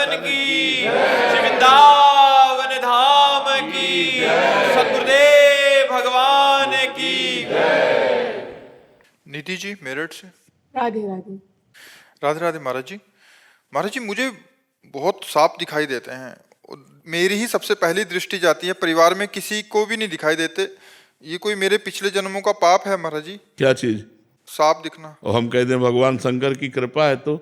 भगवान की, श्री वृंदावन धाम की, सद्गुरुदेव भगवान की। निधि जी मेरठ से। राधे राधे। राधे राधे महाराज जी। महाराज जी मुझे बहुत सांप दिखाई देते हैं, मेरी ही सबसे पहली दृष्टि जाती है, परिवार में किसी को भी नहीं दिखाई देते। ये कोई मेरे पिछले जन्मों का पाप है महाराज जी? क्या चीज? सांप दिखना। और हम कहते हैं भगवान शंकर की कृपा है, तो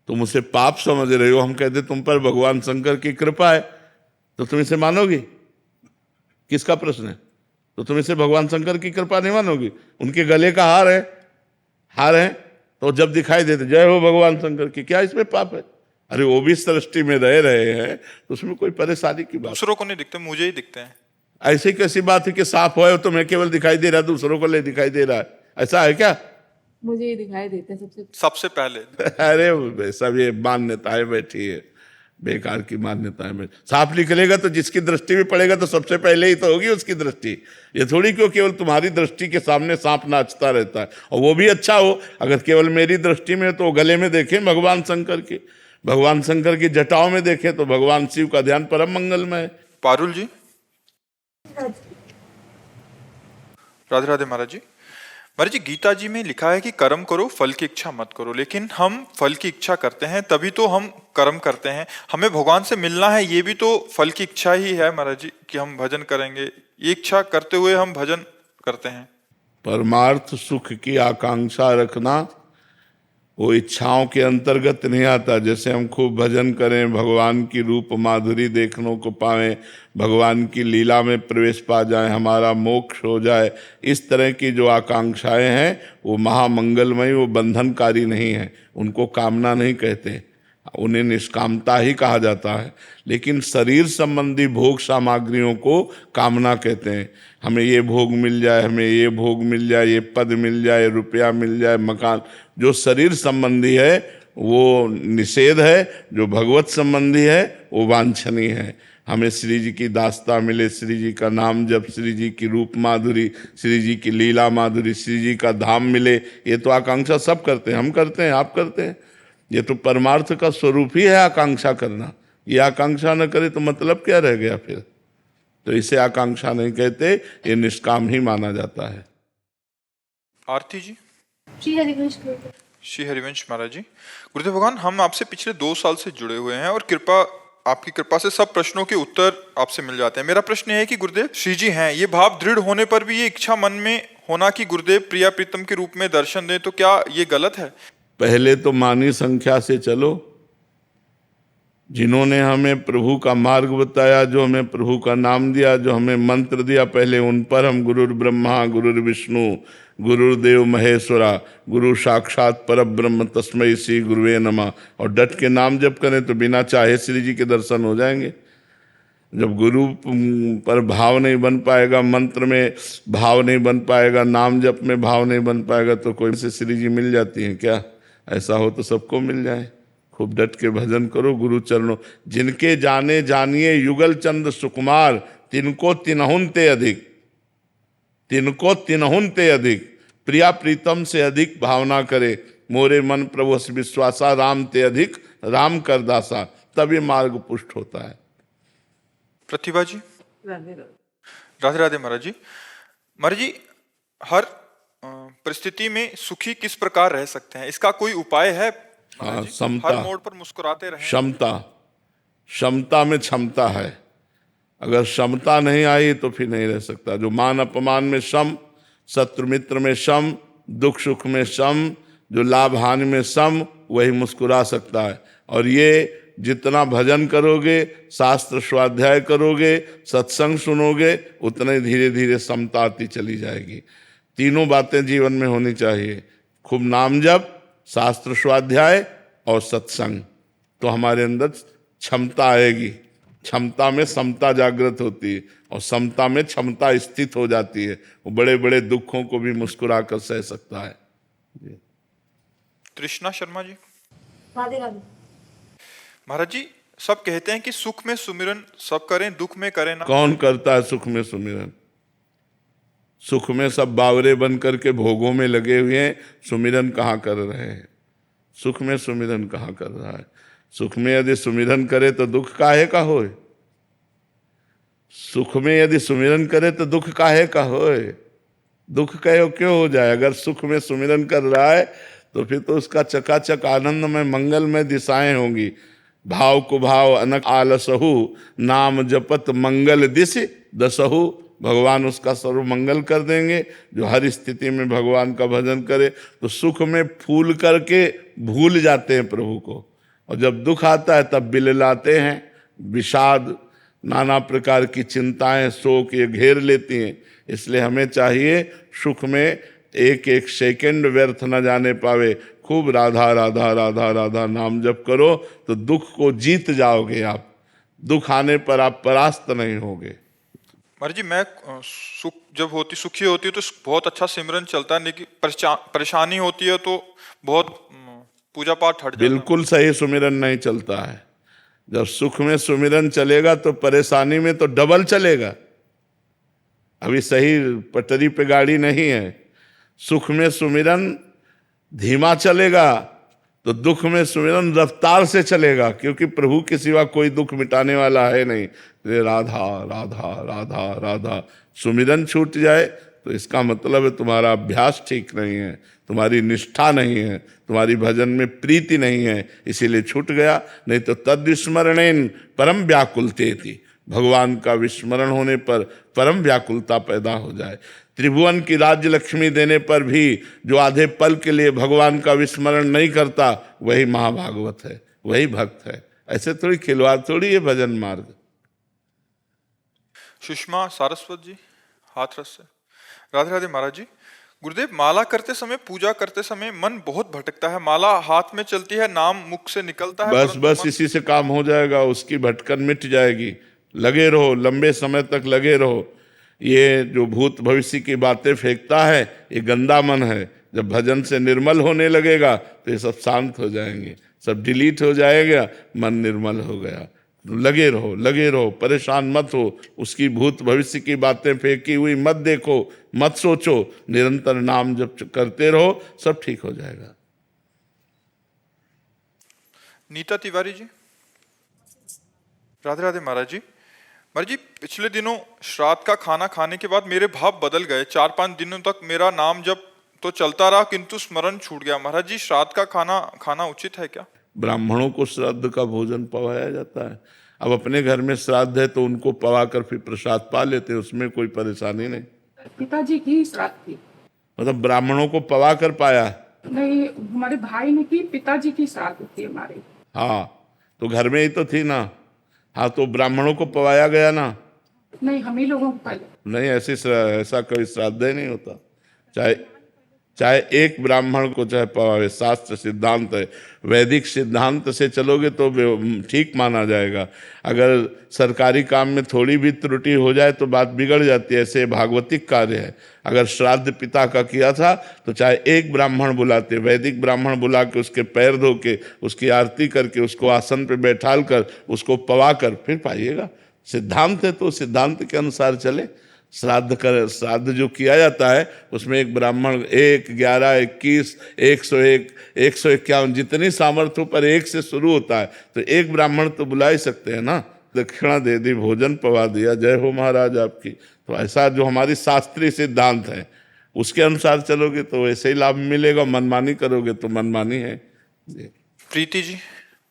तुम उसे पाप समझ रहे हो, हम कहते तुम पर भगवान शंकर की कृपा है, तो तुम इसे मानोगे? किसका प्रश्न है? तो तुम इसे भगवान शंकर की कृपा नहीं मानोगे? उनके गले का हार है, तो जब दिखाई देते जय हो भगवान शंकर की, क्या इसमें पाप है? अरे वो भी सृष्टि में रह रहे हैं, तो उसमें कोई परेशानी की बात? दूसरों को नहीं दिखते, मुझे ही दिखते हैं। ऐसी कैसी बात है कि सांप हो तुम्हें केवल दिखाई दे रहा है, दूसरों को ले दिखाई दे रहा है? ऐसा है क्या? मुझे ये दिखाई देते हैं सबसे पहले। अरे सब ये मान्यताएं बैठी है, बेकार की मान्यताएं बैठी। सांप निकलेगा तो जिसकी दृष्टि में पड़ेगा तो सबसे पहले ही तो होगी उसकी दृष्टि। ये थोड़ी क्यों केवल तुम्हारी दृष्टि के सामने सांप नाचता रहता है, और वो भी अच्छा हो। अगर केवल मेरी दृष्टि में तो गले में देखें भगवान शंकर की जटाओं में देखें तो भगवान शिव का ध्यान परम मंगलमय है। पारुल जी। राधे राधे महाराज जी। महाराज जी गीता जी में लिखा है कि कर्म करो फल की इच्छा मत करो, लेकिन हम फल की इच्छा करते हैं, तभी तो हम कर्म करते हैं। हमें भगवान से मिलना है, ये भी तो फल की इच्छा ही है महाराज जी, कि हम भजन करेंगे। ये इच्छा करते हुए हम भजन करते हैं। परमार्थ सुख की आकांक्षा रखना वो इच्छाओं के अंतर्गत नहीं आता। जैसे हम खूब भजन करें, भगवान की रूप माधुरी देखने को पाएं, भगवान की लीला में प्रवेश पा जाएं, हमारा मोक्ष हो जाए, इस तरह की जो आकांक्षाएं हैं वो महामंगलमयी, वो बंधनकारी नहीं है। उनको कामना नहीं कहते, उन्हें निष्कामता ही कहा जाता है। लेकिन शरीर संबंधी भोग सामग्रियों को कामना कहते हैं। हमें ये भोग मिल जाए, हमें ये भोग मिल जाए, ये पद मिल जाए, रुपया मिल जाए, मकान। जो शरीर संबंधी है वो निषेध है, जो भगवत संबंधी है वो वांछनीय है। हमें श्री जी की दास्ता मिले, श्री जी का नाम जप, श्री जी की रूप माधुरी, श्री जी की लीला माधुरी, श्री जी का धाम मिले, ये तो आकांक्षा सब करते हैं। हम करते हैं, आप करते हैं। ये तो परमार्थ का स्वरूप ही है आकांक्षा करना। ये आकांक्षा न करे तो मतलब क्या रह गया फिर? तो इसे आकांक्षा नहीं कहते, ये निष्काम ही माना जाता है। आरती जी। श्री हरिवंश। श्री हरिवंश महाराज जी। गुरुदेव भगवान, हम आपसे पिछले 2 साल से जुड़े हुए हैं और आपकी कृपा से सब प्रश्नों के उत्तर आपसे मिल जाते हैं। मेरा प्रश्न है कि गुरुदेव श्री जी हैं, ये भाव दृढ़ होने पर भी ये इच्छा मन में होना कि गुरुदेव प्रिया प्रीतम के रूप में दर्शन दें, तो क्या ये गलत है? पहले तो मानी संख्या से चलो। जिन्होंने हमें प्रभु का मार्ग बताया, जो हमें प्रभु का नाम दिया, जो हमें मंत्र दिया, पहले उन पर हम गुरुर ब्रह्मा गुरुर विष्णु गुरुदेव महेश्वरा गुरु साक्षात परब्रह्म तस्मै श्री गुरुवे नमः और डट के नाम जप करें तो बिना चाहे श्री जी के दर्शन हो जाएंगे। जब गुरु पर भाव नहीं बन पाएगा, मंत्र में भाव नहीं बन पाएगा, नाम जप में भाव नहीं बन पाएगा, तो कोई से श्री जी मिल जाती हैं क्या? ऐसा हो तो सबको मिल जाए। खूब डट के भजन करो गुरु चरणों। जिनके जाने जानिए युगल चंद सुकुमार, तिनको तिनहुन ते अधिक, तिनको तिनहुन ते अधिक। प्रिया प्रीतम से अधिक भावना करे, मोरे मन प्रभु विश्वासा, राम ते अधिक राम कर दासा। तब ये मार्ग पुष्ट होता है। प्रतिभा जी। राधे राधे महाराज जी। महाराज जी, हर परिस्थिति में सुखी किस प्रकार रह सकते हैं, इसका कोई उपाय है? हाँ, समता। हर मोड़ पर मुस्कुराते रहें। क्षमता में क्षमता है। अगर क्षमता नहीं आई तो फिर नहीं रह सकता। जो मान अपमान में सम, शत्रु मित्र में सम, दुख सुख में सम, जो लाभ हानि में सम, वही मुस्कुरा सकता है। और ये जितना भजन करोगे, शास्त्र स्वाध्याय करोगे, सत्संग सुनोगे, उतना ही धीरे धीरे समता आती चली जाएगी। तीनों बातें जीवन में होनी चाहिए, खूब नाम जप, शास्त्र स्वाध्याय और सत्संग, तो हमारे अंदर क्षमता आएगी। क्षमता में समता जागृत होती है और समता में क्षमता स्थित हो जाती है। वो बड़े बड़े दुखों को भी मुस्कुरा कर सह सकता है। कृष्णा शर्मा जी। राधे राधे। महाराज जी, सब कहते हैं कि सुख में सुमिरन सब करें, दुख में करें ना। कौन करता है सुख में सुमिरन? सुख में सब बावरे बन करके भोगों में लगे हुए हैं, सुमिरन कहाँ कर रहे हैं? सुख में सुमिरन कहाँ कर रहा है? सुख में यदि सुमिरन करे तो दुख काहे का होए। सुख में यदि सुमिरन करे तो दुख काहे का होए। दुख कहो क्यों हो जाए। अगर सुख में सुमिरन कर रहा है तो फिर तो उसका चकाचक आनंद में मंगल में दिशाएं होंगी। भाव को भाव अनक आलसहु, नाम जपत मंगल दिश दसहु। भगवान उसका सर्व मंगल कर देंगे। जो हर स्थिति में भगवान का भजन करे तो सुख में फूल करके भूल जाते हैं प्रभु को, और जब दुख आता है तब बिललाते हैं। विषाद, नाना प्रकार की चिंताएं, शोक ये घेर लेती हैं। इसलिए हमें चाहिए सुख में एक एक सेकंड व्यर्थ न जाने पावे। खूब राधा राधा राधा राधा नाम जप करो तो दुख को जीत जाओगे आप। दुख आने पर आप परास्त नहीं होगे। महाराज जी, मैं सुख जब होती सुखी होती है तो बहुत अच्छा सिमरन चलता है, लेकिन परेशानी होती है तो बहुत पूजा पाठ हट जाता है। बिल्कुल सही सुमिरन नहीं चलता है। जब सुख में सुमिरन चलेगा तो परेशानी में तो डबल चलेगा। अभी सही पटरी पे गाड़ी नहीं है। सुख में सुमिरन धीमा चलेगा तो दुख में सुमिरन रफ्तार से चलेगा, क्योंकि प्रभु के सिवा कोई दुख मिटाने वाला है नहीं। राधा राधा राधा राधा सुमिरन छूट जाए तो इसका मतलब है तुम्हारा अभ्यास ठीक नहीं है, तुम्हारी निष्ठा नहीं है, तुम्हारी भजन में प्रीति नहीं है, इसीलिए छूट गया। नहीं तो तद्विस्मरणेन परम व्याकुलते थी। भगवान का विस्मरण होने पर परम व्याकुलता पैदा हो जाए। त्रिभुवन की राज्य लक्ष्मी देने पर भी जो आधे पल के लिए भगवान का विस्मरण नहीं करता वही महाभागवत है, वही भक्त है। ऐसे थोड़ी खिलवाड़ थोड़ी ये भजन मार्ग। सुषमा सारस्वत जी, हाथरस से। राधे राधे महाराज जी। गुरुदेव, माला करते समय, पूजा करते समय मन बहुत भटकता है। माला हाथ में चलती है, नाम मुख से निकलता है, बस बस इसी से काम हो जाएगा। उसकी भटकन मिट जाएगी। लगे रहो, लंबे समय तक लगे रहो। ये जो भूत भविष्य की बातें फेंकता है ये गंदा मन है। जब भजन से निर्मल होने लगेगा तो ये सब शांत हो जाएंगे, सब डिलीट हो जाएगा, मन निर्मल हो गया। लगे रहो, लगे रहो, परेशान मत हो। उसकी भूत भविष्य की बातें फेंकी हुई मत देखो, मत सोचो। निरंतर नाम जब करते रहो सब ठीक हो जाएगा। नीता तिवारी जी, राधे राधे महाराज जी। महाराज जी, पिछले दिनों श्राद्ध का खाना खाने के बाद मेरे भाव बदल गए। 4-5 दिनों तक मेरा नाम जब तो चलता रहा किंतु स्मरण छूट गया। महाराज जी, श्राद्ध का खाना खाना उचित है क्या? ब्राह्मणों को श्राद्ध का भोजन पवाया जाता है। अब अपने घर में श्राद्ध है तो उनको पवा कर फिर प्रसाद पा लेते हैं, उसमें कोई परेशानी नहीं। पिताजी की श्राद्ध थी, मतलब ब्राह्मणों को पवा कर पाया। नहीं हमारे भाई ने की, पिताजी की श्राद्ध थी हमारे। हाँ तो घर में ही तो थी ना। हाँ तो ब्राह्मणों को पवाया गया ना। नहीं हम ही लोगों को पहले। नहीं ऐसा कोई श्राद्ध ही नहीं होता। चाहे एक ब्राह्मण को चाहे पवावे, शास्त्र सिद्धांत है। वैदिक सिद्धांत से चलोगे तो ठीक माना जाएगा। अगर सरकारी काम में थोड़ी भी त्रुटि हो जाए तो बात बिगड़ जाती है। ऐसे भागवतिक कार्य है। अगर श्राद्ध पिता का किया था तो चाहे एक ब्राह्मण बुलाते, वैदिक ब्राह्मण बुला के उसके पैर धो के, उसकी आरती करके, उसको आसन पे बैठाल कर, उसको पवा कर फिर पाइएगा। सिद्धांत है तो सिद्धांत के अनुसार चले। श्राद्ध जो किया जाता है उसमें एक ब्राह्मण 1, 11, 21, 101, 151 जितनी सामर्थ्य पर एक से शुरू होता है तो एक ब्राह्मण तो बुला ही सकते हैं ना। दक्षिणा दे दी, भोजन पवा दिया, जय हो महाराज आपकी। तो ऐसा जो हमारी शास्त्रीय सिद्धांत है उसके अनुसार चलोगे तो वैसे ही लाभ मिलेगा। मनमानी करोगे तो मनमानी है। प्रीति जी,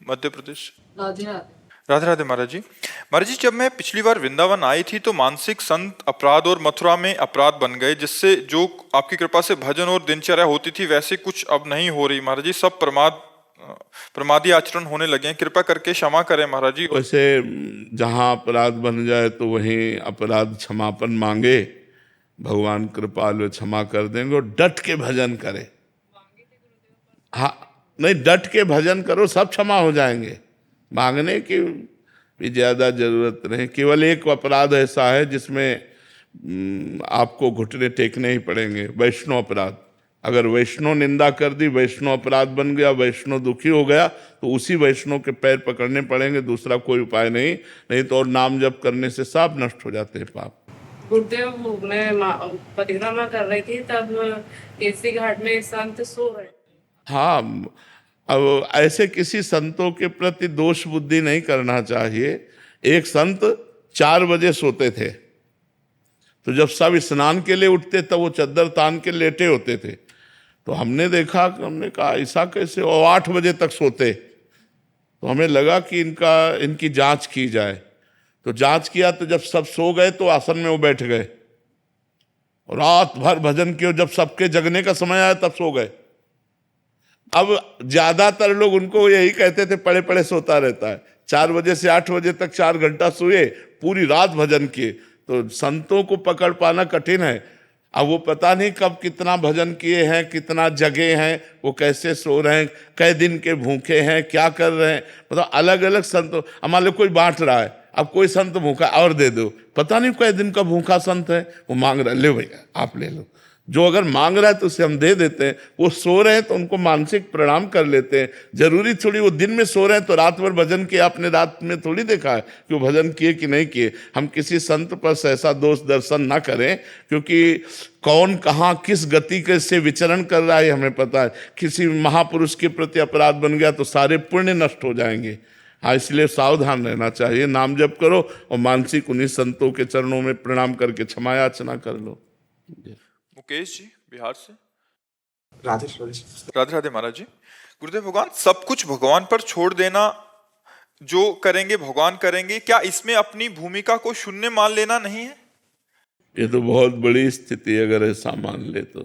मध्य प्रदेश। राधे राधे। राधे राधे महाराज जी। महाराज जी, जब मैं पिछली बार वृंदावन आई थी तो मानसिक संत अपराध और मथुरा में अपराध बन गए, जिससे जो आपकी कृपा से भजन और दिनचर्या होती थी वैसे कुछ अब नहीं हो रही। महाराज जी, सब प्रमादी आचरण होने लगे हैं, कृपा करके क्षमा करें महाराज जी। वैसे जहाँ अपराध बन जाए तो वहीं अपराध क्षमापन मांगे, भगवान कृपालु क्षमा कर देंगे। और डट के भजन करे। हाँ नहीं, डट के भजन करो, सब क्षमा हो जाएंगे। मांगने की भी ज्यादा जरूरत नहीं। केवल एक अपराध ऐसा है जिसमें आपको घुटने टेकने ही पड़ेंगे, वैष्णव अपराध। अगर वैष्णव निंदा कर दी, वैष्णव अपराध बन गया, वैष्णव दुखी हो गया तो उसी वैष्णव के पैर पकड़ने पड़ेंगे, दूसरा कोई उपाय नहीं। नहीं तो और नाम जप करने से सब नष्ट हो जाते हैं पाप। गुरुदेव, मैं परिक्रमा कर रही थी तब केसरी घाट में संत सो रहे। हाँ अब ऐसे किसी संतों के प्रति दोष बुद्धि नहीं करना चाहिए। एक संत 4 बजे सोते थे, तो जब सब स्नान के लिए उठते तब वो चद्दर तान के लेटे होते थे। तो हमने देखा, हमने कहा ऐसा कैसे, और 8 बजे तक सोते। तो हमें लगा कि इनकी जांच की जाए। तो जांच किया, तो जब सब सो गए तो आसन में वो बैठ गए और रात भर भजन किया। जब सबके जगने का समय आया तब सो गए। अब ज्यादातर लोग उनको यही कहते थे, पड़े पड़े सोता रहता है। 4 बजे से 8 बजे तक 4 घंटा सोए, पूरी रात भजन किए। तो संतों को पकड़ पाना कठिन है। अब वो पता नहीं कब कितना भजन किए हैं, कितना जगे हैं, वो कैसे सो रहे हैं, कई दिन के भूखे हैं, क्या कर रहे हैं। मतलब अलग अलग संतों, मान लो कोई बांट रहा है, अब कोई संत भूखा और दे दो, पता नहीं कई दिन का भूखा संत है, वो मांग रहा है, ले भैया आप ले लो। जो अगर मांग रहा है तो उसे हम दे देते हैं। वो सो रहे हैं तो उनको मानसिक प्रणाम कर लेते हैं। जरूरी थोड़ी वो दिन में सो रहे हैं तो रात भर भजन किए, आपने रात में थोड़ी देखा है कि वो भजन किए कि नहीं किए। हम किसी संत पर ऐसा दोष दर्शन ना करें, क्योंकि कौन कहाँ किस गति के से विचरण कर रहा है हमें पता है। किसी महापुरुष के प्रति अपराध बन गया तो सारे पुण्य नष्ट हो जाएंगे। हाँ, इसलिए सावधान रहना चाहिए। नाम जप करो और मानसिक उन्हीं संतों के चरणों में प्रणाम करके क्षमा याचना कर लो। मुकेश जी बिहार से। राधे राधे राधे महाराज जी। गुरुदेव भगवान, सब कुछ भगवान पर छोड़ देना, जो करेंगे भगवान करेंगे, क्या इसमें अपनी भूमिका को शून्य मान लेना नहीं है? ये तो बहुत बड़ी स्थिति है अगर ऐसा मान ले तो।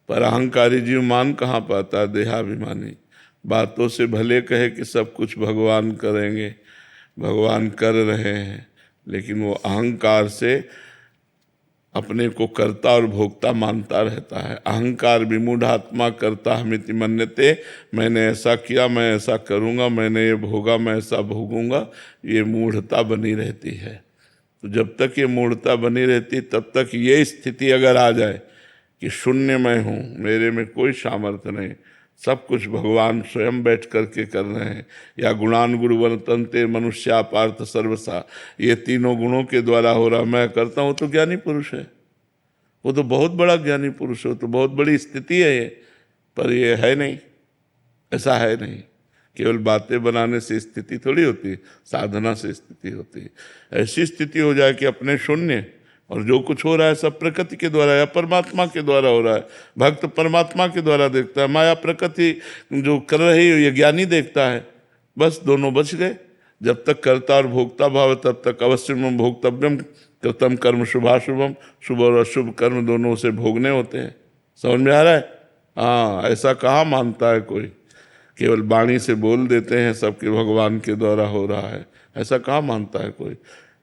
पर अहंकारी जीव मान कहाँ पाता, देहाभिमानी। बातों से भले कहे कि सब कुछ भगवान करेंगे, भगवान कर रहे हैं, लेकिन वो अहंकार से अपने को कर्ता और भोक्ता मानता रहता है। अहंकार विमूढ़ात्मा कर्ता हमिति मन्यते, मैंने ऐसा किया, मैं ऐसा करूँगा, मैंने ये भोगा, मैं ऐसा भोगूंगा, ये मूढ़ता बनी रहती है। तो जब तक ये मूढ़ता बनी रहती तब तक ये स्थिति अगर आ जाए कि शून्य मैं हूँ, मेरे में कोई सामर्थ्य नहीं, सब कुछ भगवान स्वयं बैठ करके कर रहे हैं, या गुणान गुरुवन तंते मनुष्या पार्थ सर्वसा, ये तीनों गुणों के द्वारा हो रहा, मैं करता हूँ, तो ज्ञानी पुरुष है। वो तो बहुत बड़ा ज्ञानी पुरुष है, तो बहुत बड़ी स्थिति है ये। पर ये है नहीं, ऐसा है नहीं। केवल बातें बनाने से स्थिति थोड़ी होती, साधना से स्थिति होती। ऐसी स्थिति हो जाए कि अपने शून्य, और जो कुछ हो रहा है सब प्रकृति के द्वारा या परमात्मा के द्वारा हो रहा है। भक्त परमात्मा के द्वारा देखता है, माया प्रकृति जो कर रही है ये ज्ञानी देखता है। बस दोनों बच गए। जब तक कर्ता और भोक्ता भाव तब तक अवश्यम भोक्तव्यम कृतम कर्म शुभाशुभम, शुभ और अशुभ कर्म दोनों से भोगने होते हैं। समझ में आ रहा है? हाँ, ऐसा कहाँ मानता है कोई। केवल वाणी से बोल देते हैं सबके भगवान के द्वारा हो रहा है, ऐसा कहाँ मानता है कोई।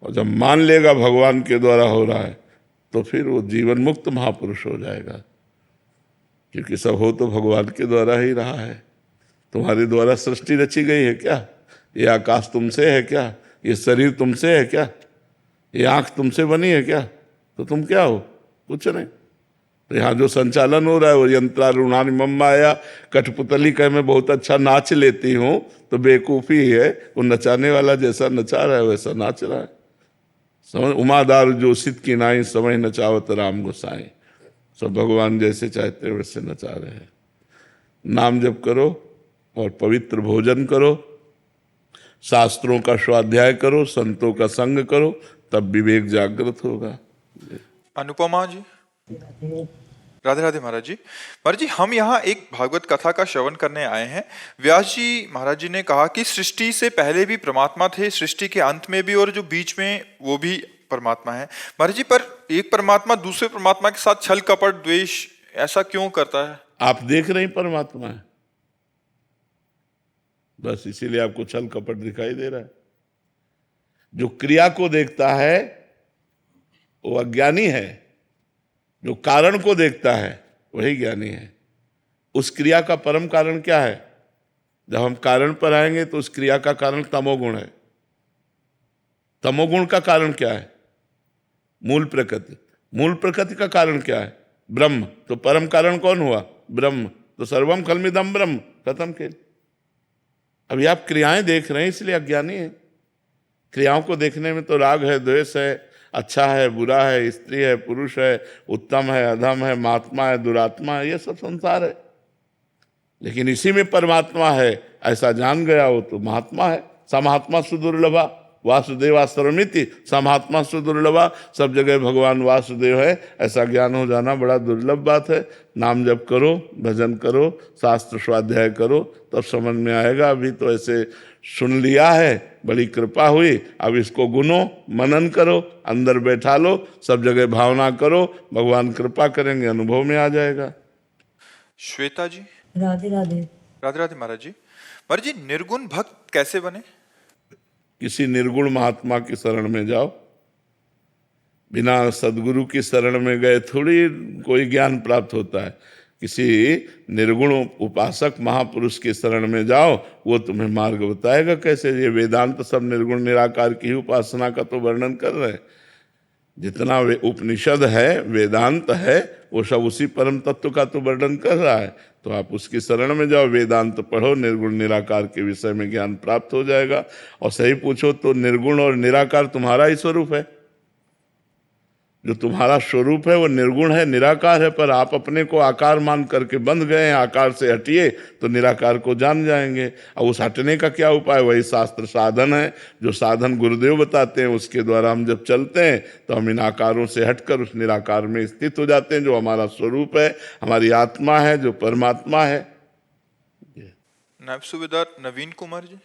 और जब मान लेगा भगवान के द्वारा हो रहा है तो फिर वो जीवन मुक्त महापुरुष हो जाएगा, क्योंकि सब हो तो भगवान के द्वारा ही रहा है। तुम्हारे द्वारा सृष्टि रची गई है क्या? ये आकाश तुमसे है क्या? ये शरीर तुमसे है क्या? ये आँख तुमसे बनी है क्या? तो तुम क्या हो? कुछ नहीं। तो यहाँ जो संचालन हो रहा है वो यंत्रारूणानि मम माया, कठपुतली कहे मैं बहुत अच्छा नाच लेती हूँ, तो बेवकूफ़ी है। वो नचाने वाला जैसा नचा रहा है वैसा नाच रहा है। समझ, उमादार जो सिद्ध की नाई समय नचावत राम गोसाई। सब भगवान जैसे चाहते हैं वैसे नचा रहे हैं। नाम जप करो और पवित्र भोजन करो, शास्त्रों का स्वाध्याय करो, संतों का संग करो, तब विवेक जागृत होगा। अनुपमा जी। राधे राधे महाराज जी। महाराज जी, हम यहाँ एक भागवत कथा का श्रवण करने आए हैं। व्यास जी महाराज जी ने कहा कि सृष्टि से पहले भी परमात्मा थे, सृष्टि के अंत में भी, और जो बीच में वो भी परमात्मा है। महाराज जी, पर एक परमात्मा दूसरे परमात्मा के साथ छल कपट द्वेष ऐसा क्यों करता है? आप देख रहे हैं परमात्मा है, बस इसीलिए आपको छल कपट दिखाई दे रहा है। जो क्रिया को देखता है वो अज्ञानी है, जो कारण को देखता है वही ज्ञानी है। उस क्रिया का परम कारण क्या है? जब हम कारण पर आएंगे तो उस क्रिया का कारण तमोगुण है। तमोगुण का कारण क्या है? मूल प्रकृति। मूल प्रकृति का कारण क्या है? ब्रह्म। तो परम कारण कौन हुआ? ब्रह्म। तो सर्वम खल्मिदम ब्रह्म, खत्म खेल। अभी आप क्रियाएं देख रहे हैं इसलिए अज्ञानी है। क्रियाओं को देखने में तो राग है, द्वेष है, अच्छा है, बुरा है, स्त्री है, पुरुष है, उत्तम है, अधम है, महात्मा है, दुरात्मा है, ये सब संसार है। लेकिन इसी में परमात्मा है ऐसा जान गया वो तो महात्मा है। समात्मा सुदुर्लभा वासुदेवा सर्वमिति, समात्मा सुदुर्लभा, सब जगह भगवान वासुदेव है ऐसा ज्ञान हो जाना बड़ा दुर्लभ बात है। नाम जप करो, भजन करो, शास्त्र स्वाध्याय करो, तब समझ में आएगा। अभी तो ऐसे सुन लिया है, बड़ी कृपा हुई, अब इसको गुनो, मनन करो, अंदर बैठा लो, सब जगह भावना करो, भगवान कृपा करेंगे, अनुभव में आ जाएगा। श्वेता जी। राधे राधे। राधे राधे महाराज जी। महाराज जी, निर्गुण भक्त कैसे बने? किसी निर्गुण महात्मा की शरण में जाओ। बिना सदगुरु की शरण में गए थोड़ी कोई ज्ञान प्राप्त होता है। किसी निर्गुण उपासक महापुरुष की शरण में जाओ, वो तुम्हें मार्ग बताएगा कैसे। ये वेदांत सब निर्गुण निराकार की ही उपासना का तो वर्णन कर रहे हैं। जितना वे उपनिषद है, वेदांत है, वो सब उसी परम तत्व का तो वर्णन कर रहा है। तो आप उसकी शरण में जाओ, वेदांत पढ़ो, निर्गुण निराकार के विषय में ज्ञान प्राप्त हो जाएगा। और सही पूछो तो निर्गुण और निराकार तुम्हारा ही स्वरूप है। जो तुम्हारा स्वरूप है वो निर्गुण है, निराकार है, पर आप अपने को आकार मान करके बंध गए हैं। आकार से हटिए तो निराकार को जान जाएंगे। और उस हटने का क्या उपाय? वही शास्त्र साधन है, जो साधन गुरुदेव बताते हैं, उसके द्वारा हम जब चलते हैं तो हम इन आकारों से हटकर उस निराकार में स्थित हो जाते हैं, जो हमारा स्वरूप है, हमारी आत्मा है, जो परमात्मा है। नायब सूबेदार नवीन कुमार जी।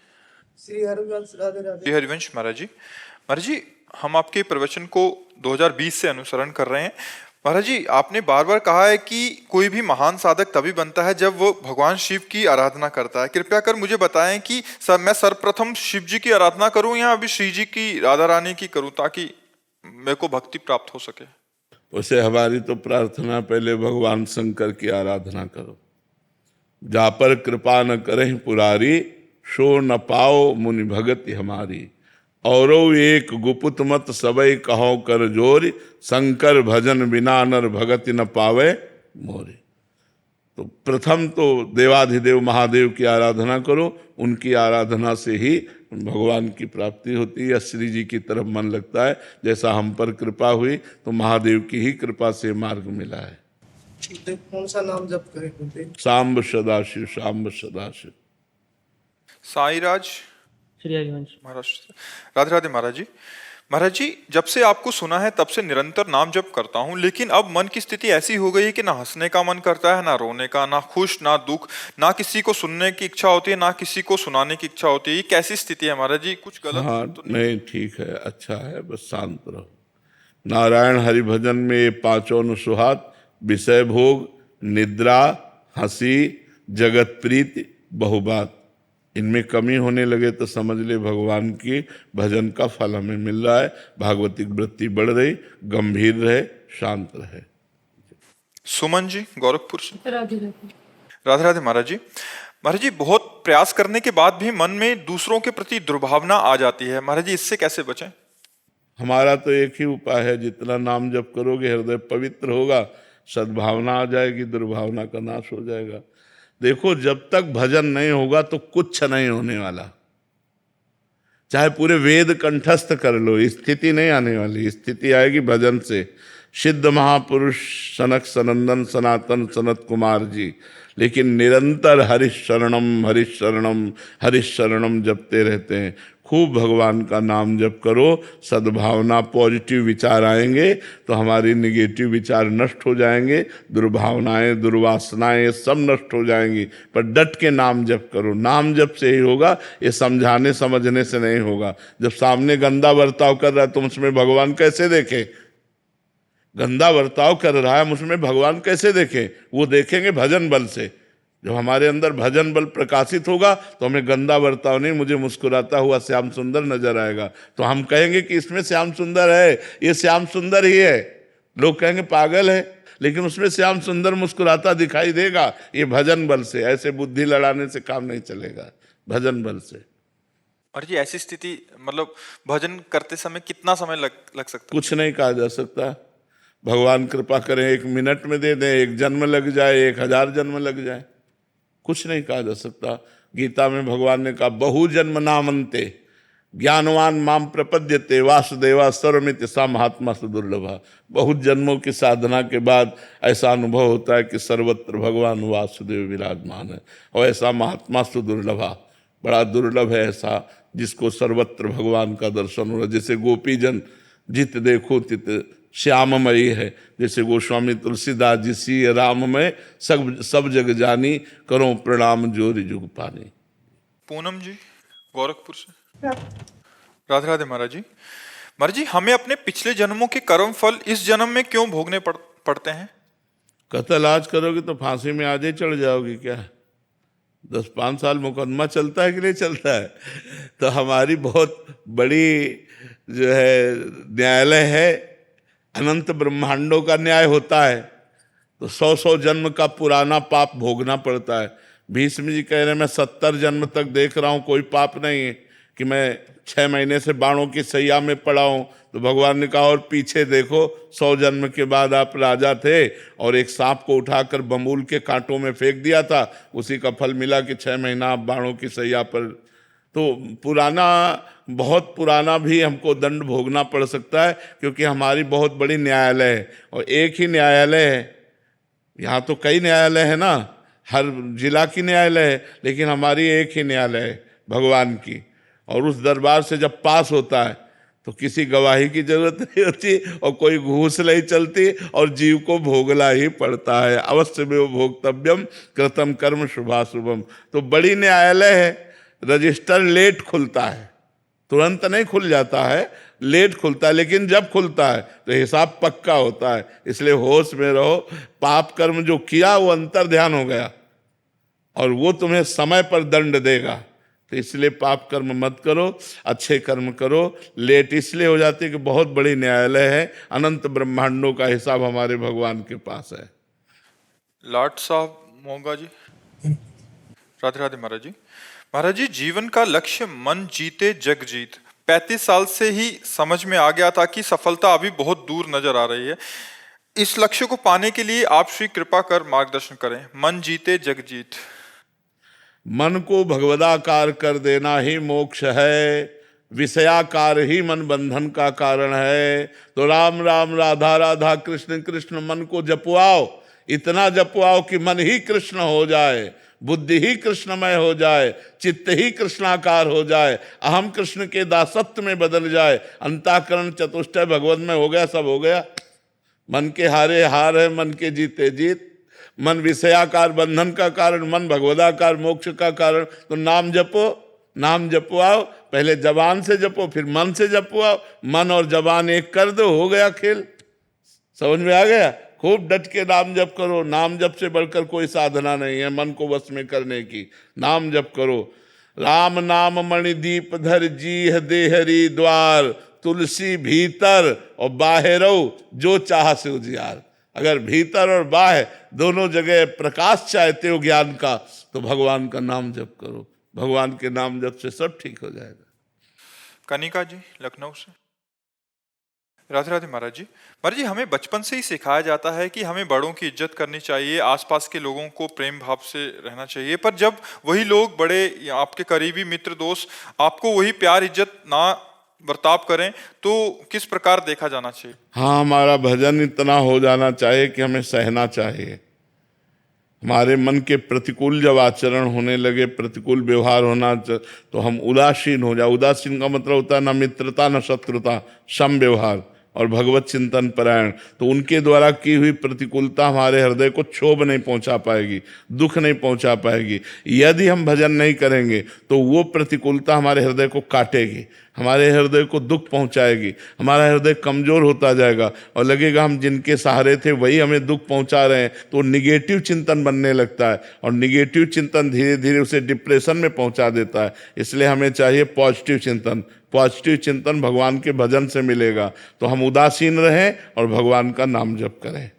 श्री हरिवंश राधे राधे। श्री हरिवंश महाराज जी। महाराज जी, हम आपके प्रवचन को 2020 से अनुसरण कर रहे हैं। महाराज जी, आपने बार बार कहा है कि कोई भी महान साधक तभी बनता है जब वो भगवान शिव की आराधना करता है। कृपया कर मुझे बताएं कि मैं सर्वप्रथम शिव जी की आराधना करूं या अभी श्री जी की, राधा रानी की करूं, ताकि मेरे को भक्ति प्राप्त हो सके। उसे हमारी तो प्रार्थना, पहले भगवान शंकर की आराधना करो। जा पर कृपा न करें पुरारी, सो न पाओ मुनि भगति हमारी। औरो एक गुपुत मत सबई कहो कर जोरी, शंकर भजन बिना नर भगति न पावे मोरी। तो प्रथम तो देवाधिदेव महादेव की आराधना करो। उनकी आराधना से ही भगवान की प्राप्ति होती है। श्री जी की तरफ मन लगता है। जैसा हम पर कृपा हुई तो महादेव की ही कृपा से मार्ग मिला है। कौन सा नाम जप करें गुरुदेव? सांब सदाशिव, सांब सदाशिव। साईराज श्री हरिवंश महाराष्ट्र। राधे राधे महाराज जी। महाराज जी, जब से आपको सुना है तब से निरंतर नाम जप करता हूँ, लेकिन अब मन की स्थिति ऐसी हो गई है कि ना हंसने का मन करता है, ना रोने का, ना खुश ना दुख, ना किसी को सुनने की इच्छा होती है, ना किसी को सुनाने की इच्छा होती है। ये कैसी स्थिति है महाराज जी? कुछ गलत हाँ, तो नहीं, ठीक है, अच्छा है, बस शांत रहो। नारायण हरि भजन में ये पांचों न सुहात, विषय भोग, निद्रा, हंसी, जगत प्रीति, बहुबात, इनमें कमी होने लगे तो समझ ले भगवान की भजन का फल हमें मिल रहा है। भागवतिक वृत्ति बढ़ रही, गंभीर रहे, शांत रहे। सुमन जी गोरखपुर से। राधे राधे। राधे राधे महाराज जी। महाराज जी, बहुत प्रयास करने के बाद भी मन में दूसरों के प्रति दुर्भावना आ जाती है। महाराज जी, इससे कैसे बचें? हमारा तो एक ही उपाय है, जितना नाम जप करोगे हृदय पवित्र होगा, सद्भावना आ जाएगी, दुर्भावना का नाश हो जाएगा। देखो, जब तक भजन नहीं होगा तो कुछ नहीं होने वाला। चाहे पूरे वेद कंठस्थ कर लो, स्थिति नहीं आने वाली। स्थिति आएगी भजन से। सिद्ध महापुरुष सनक सनंदन सनातन सनत कुमार जी लेकिन निरंतर हरिशरणम हरिशरणम हरिशरणम जपते रहते हैं। खूब भगवान का नाम जप करो, सद्भावना, पॉजिटिव विचार आएंगे तो हमारी निगेटिव विचार नष्ट हो जाएंगे, दुर्भावनाएं, दुर्वासनाएं सब नष्ट हो जाएंगी। पर डट के नाम जप करो, नाम जप से ही होगा, ये समझाने समझने से नहीं होगा। जब सामने गंदा बर्ताव कर रहा है तुम उसमें भगवान कैसे देखें? गंदा बर्ताव कर रहा है उसमें भगवान कैसे देखें? वो देखेंगे भजन बल से। जब हमारे अंदर भजन बल प्रकाशित होगा तो हमें गंदा बर्ताव नहीं, मुझे मुस्कुराता हुआ श्याम सुंदर नजर आएगा। तो हम कहेंगे कि इसमें श्याम सुंदर है, ये श्याम सुंदर ही है। लोग कहेंगे पागल है, लेकिन उसमें श्याम सुंदर मुस्कुराता दिखाई देगा। ये भजन बल से, ऐसे बुद्धि लड़ाने से काम नहीं चलेगा, भजन बल से। और जी, ऐसी स्थिति मतलब भजन करते समय कितना समय लग सकता है? कुछ नहीं कहा जा सकता। भगवान कृपा करें 1 मिनट में दे दें, 1 जन्म लग जाए, 1000 जन्म लग जाए, कुछ नहीं कहा जा सकता। गीता में भगवान ने कहा बहु जन्म नामंते, ज्ञानवान माम प्रपद्यते वासुदेवा सर्वमिति सा महात्मा सुदुर्लभा। बहुत जन्मों की साधना के बाद ऐसा अनुभव होता है कि सर्वत्र भगवान वासुदेव विराजमान है, और ऐसा महात्मा सुदुर्लभा, बड़ा दुर्लभ है ऐसा जिसको सर्वत्र भगवान का दर्शन हो रहा। जैसे गोपीजन जित देखो तित श्याममयी है, जैसे गोस्वामी तुलसीदास जी सी राममय सब जग जानी, करो प्रणाम जोरी जुग पानी। पूनम जी गोरखपुर से। राधे राधे महाराज जी। महाराज जी, हमें अपने पिछले जन्मों के कर्म फल इस जन्म में क्यों भोगने पड़ते हैं? कत्ल आज करोगे तो फांसी में आज ही चढ़ जाओगे क्या? 10-5 साल मुकदमा चलता है कि नहीं चलता है? तो हमारी बहुत बड़ी जो है न्यायालय है, अनंत ब्रह्मांडों का न्याय होता है, तो 100 जन्म का पुराना पाप भोगना पड़ता है। भीष्म जी कह रहे मैं 70 जन्म तक देख रहा हूं, कोई पाप नहीं है कि मैं 6 महीने से बाणों की सैया में पड़ा हूं। तो भगवान ने कहा और पीछे देखो, 100 जन्म के बाद आप राजा थे और एक सांप को उठाकर बमूल के कांटों में फेंक दिया था, उसी का फल मिला कि 6 महीना आप बाणों की सैया पर। तो पुराना, बहुत पुराना भी हमको दंड भोगना पड़ सकता है, क्योंकि हमारी बहुत बड़ी न्यायालय है। और एक ही न्यायालय है, यहाँ तो कई न्यायालय है ना, हर जिला की न्यायालय है, लेकिन हमारी एक ही न्यायालय है भगवान की। और उस दरबार से जब पास होता है तो किसी गवाही की जरूरत नहीं होती और कोई घूस नहीं चलती, और जीव को भोगना ही पड़ता है। अवश्य में वो भोक्तव्यम कृतम कर्म शुभाशुभम। तो बड़ी न्यायालय है। रजिस्टर लेट खुलता है, तुरंत नहीं खुल जाता है, लेट खुलता है, लेकिन जब खुलता है तो हिसाब पक्का होता है। इसलिए होश में रहो। पाप कर्म जो किया वो अंतर ध्यान हो गया, और वो तुम्हें समय पर दंड देगा। तो इसलिए पाप कर्म मत करो, अच्छे कर्म करो। लेट इसलिए हो जाती है कि बहुत बड़ी न्यायालय है, अनंत ब्रह्मांडों का हिसाब हमारे भगवान के पास है। लाट साहब मोगा जी। राधे राधे महाराज जी। महाराज जी, जीवन का लक्ष्य मन जीते जग जीत 35 साल से ही समझ में आ गया था कि सफलता अभी बहुत दूर नजर आ रही है। इस लक्ष्य को पाने के लिए आप श्री कृपा कर मार्गदर्शन करें। मन जीते जग जीत। मन को भगवदाकार कर देना ही मोक्ष है, विषयाकार ही मन बंधन का कारण है। तो राम राम राधा राधा कृष्ण कृष्ण मन को जपवाओ, इतना जपवाओ कि मन ही कृष्ण हो जाए, बुद्धि ही कृष्णमय हो जाए, चित्त ही कृष्णाकार हो जाए, अहम कृष्ण के दासत्व में बदल जाए, अंतःकरण चतुष्टय भगवत में हो गया, सब हो गया। मन के हारे हार है, मन के जीते जीत। मन विषयाकार बंधन का कारण, मन भगवदाकार मोक्ष का कारण। तो नाम जपो, नाम जपवाओ, पहले जबान से जपो फिर मन से जपवाओ। मन और जबान एक कर दो, हो गया खेल। समझ में आ गया? खूब डट के नाम जप करो। नाम जप से बढ़कर कोई साधना नहीं है मन को वश में करने की। नाम जप करो। राम नाम मणिदीप धर जीह देहरी द्वार, तुलसी भीतर और बाहरो जो चाह से उजियार। अगर भीतर और बाह्य दोनों जगह प्रकाश चाहते हो ज्ञान का, तो भगवान का नाम जप करो। भगवान के नाम जप से सब ठीक हो जाएगा। कनिका जी लखनऊ से। राधे राधे महाराज जी। महाराज जी, हमें बचपन से ही सिखाया जाता है कि हमें बड़ों की इज्जत करनी चाहिए, आसपास के लोगों को प्रेम भाव से रहना चाहिए, पर जब वही लोग बड़े, आपके करीबी मित्र दोस्त आपको वही प्यार इज्जत ना बर्ताव करें, तो किस प्रकार देखा जाना चाहिए? हाँ, हमारा भजन इतना हो जाना चाहिए कि हमें सहना चाहिए। हमारे मन के प्रतिकूल जब आचरण होने लगे, प्रतिकूल व्यवहार होना, तो हम उदासीन हो जाए। उदासीन का मतलब होता है न मित्रता न शत्रुता, सम व्यवहार और भगवत चिंतन परायण। तो उनके द्वारा की हुई प्रतिकूलता हमारे हृदय को क्षोभ नहीं पहुंचा पाएगी, दुख नहीं पहुंचा पाएगी। यदि हम भजन नहीं करेंगे तो वो प्रतिकूलता हमारे हृदय को काटेगी, हमारे हृदय को दुख पहुंचाएगी, हमारा हृदय कमजोर होता जाएगा और लगेगा हम जिनके सहारे थे वही हमें दुख पहुंचा रहे हैं। तो निगेटिव चिंतन बनने लगता है, और निगेटिव चिंतन धीरे धीरे उसे डिप्रेशन में पहुंचा देता है। इसलिए हमें चाहिए पॉजिटिव चिंतन। पॉजिटिव चिंतन भगवान के भजन से मिलेगा। तो हम उदासीन रहें और भगवान का नाम जप करें।